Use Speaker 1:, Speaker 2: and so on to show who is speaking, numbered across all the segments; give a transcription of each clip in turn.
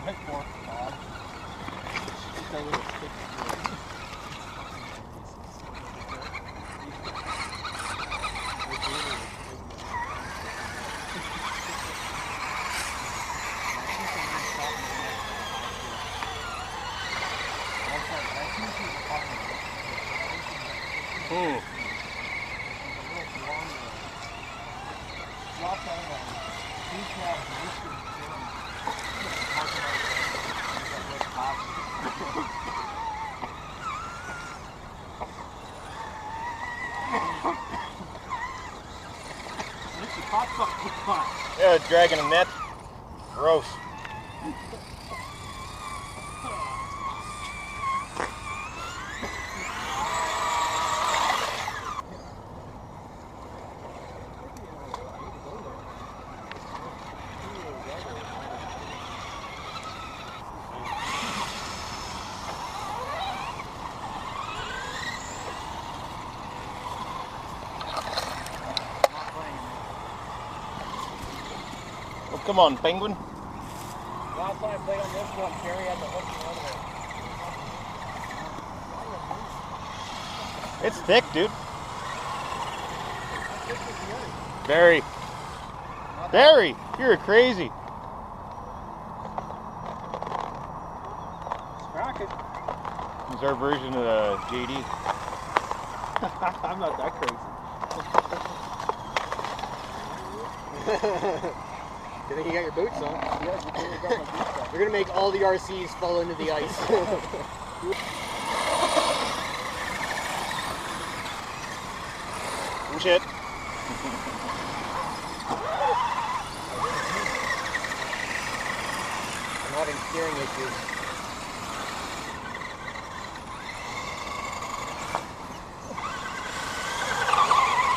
Speaker 1: Poor dog. Just a little stick.
Speaker 2: Oh. Yeah, dragging a net. Gross. Oh, come on, penguin.
Speaker 1: Last time I played on this one, Jerry had the hook the other way.
Speaker 2: It's thick, dude. Barry. Barry, you're crazy.
Speaker 1: It's cracking.
Speaker 2: It's our version of JD.
Speaker 1: I'm not that crazy.
Speaker 3: You think you got your boots on?
Speaker 1: Yes, I got my boots on.
Speaker 3: You're gonna make all the RCs fall into the ice.
Speaker 2: Oh shit.
Speaker 3: I'm having steering issues.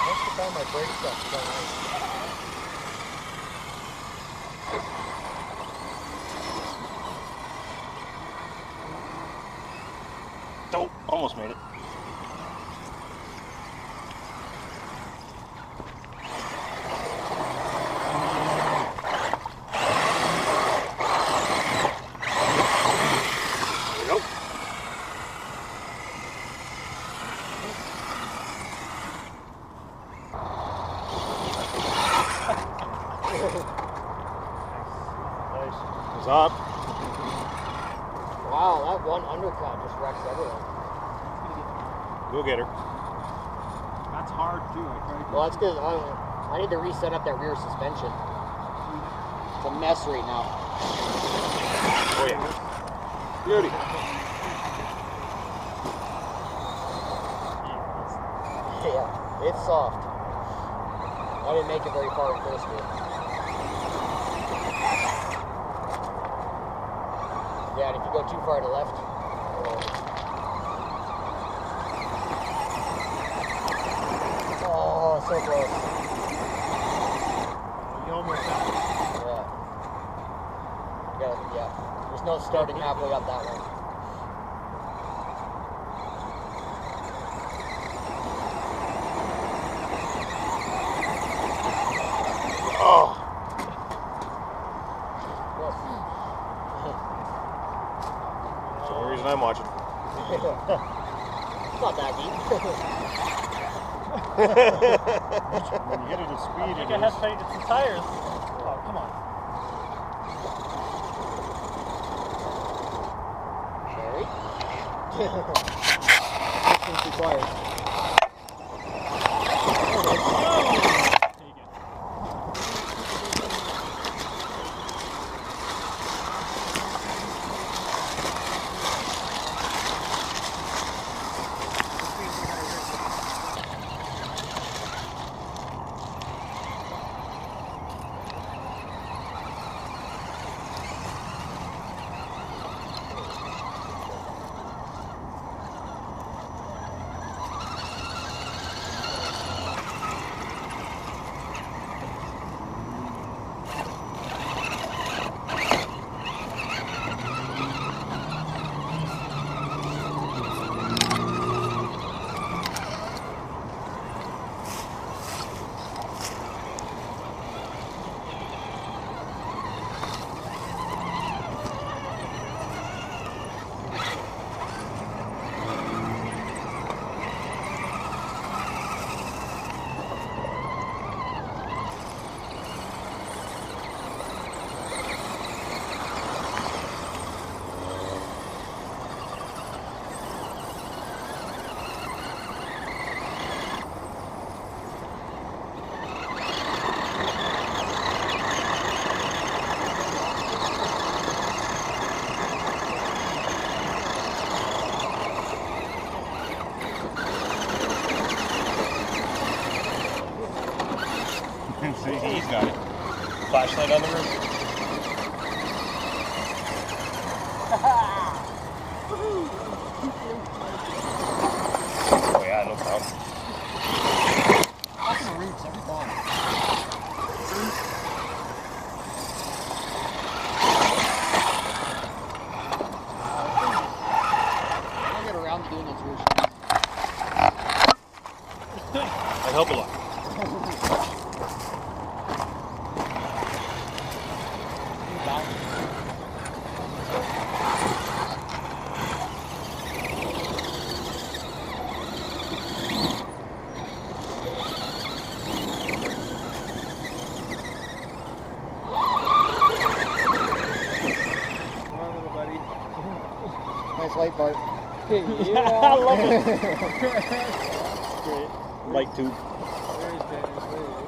Speaker 3: Most of the time my brake stuff's so nice.
Speaker 2: Oh, almost made it. There we go. Nice. It's up.
Speaker 3: Wow, that one undercut just wrecks everything.
Speaker 2: Go get her.
Speaker 1: That's hard too. I tried to.
Speaker 3: Well, that's because I need to reset up that rear suspension. It's a mess right now.
Speaker 2: Oh yeah. Beauty.
Speaker 3: Yeah, it's soft. I didn't make it very far in first gear. Yeah, and if you go too far to the left, oh, so close.
Speaker 1: You almost got it.
Speaker 3: Yeah. There's no starting halfway up that one.
Speaker 2: Oh. That's the only reason I'm watching.
Speaker 3: It's not that deep.
Speaker 2: When you get it at speed,
Speaker 1: I
Speaker 2: it
Speaker 1: think I have
Speaker 2: is.
Speaker 1: to it's the tires. Oh, come on.
Speaker 3: Sorry. Distance required.
Speaker 1: Take it.
Speaker 2: flashlight on the roof. Oh yeah, no problem.
Speaker 3: Fucking the reefs every time. I'll get around to doing those weird shit.
Speaker 2: That help a lot.
Speaker 3: Nice light, Bart.
Speaker 1: Yeah,
Speaker 4: I love it.
Speaker 1: Great.
Speaker 2: Light tube.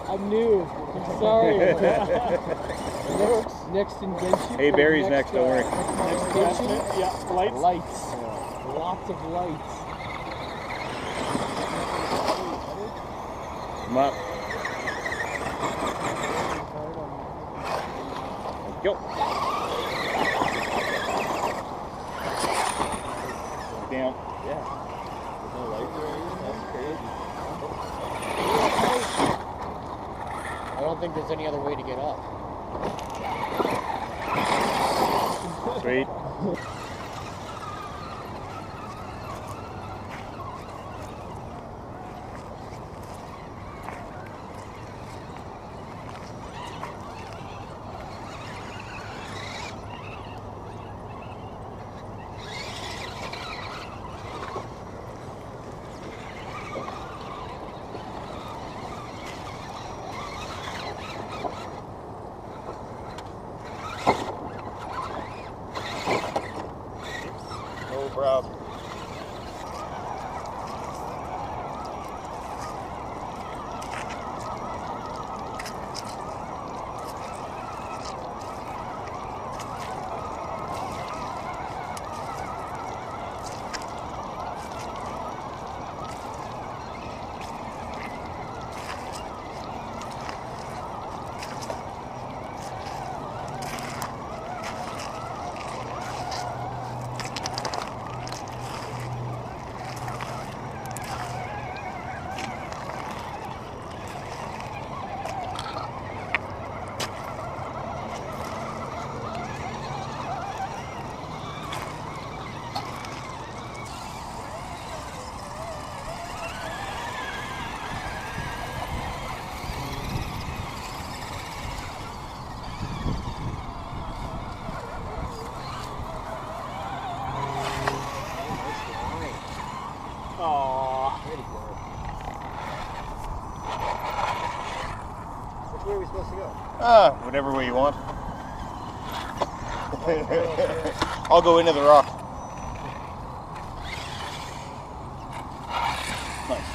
Speaker 1: I'm new. Sorry. Next invention.
Speaker 2: Hey, Barry's next, don't worry.
Speaker 1: Next invention.
Speaker 4: Yeah, lights.
Speaker 1: Lights. Lots of lights.
Speaker 2: Come up. Go. Down.
Speaker 1: Yeah. There's no lights or anything. That's crazy.
Speaker 3: I don't think there's any other way to get up.
Speaker 2: Sweet. No problem.
Speaker 4: Aww.
Speaker 3: Which way are we supposed to go?
Speaker 2: Whatever way you want. I'll go into the rock. Nice.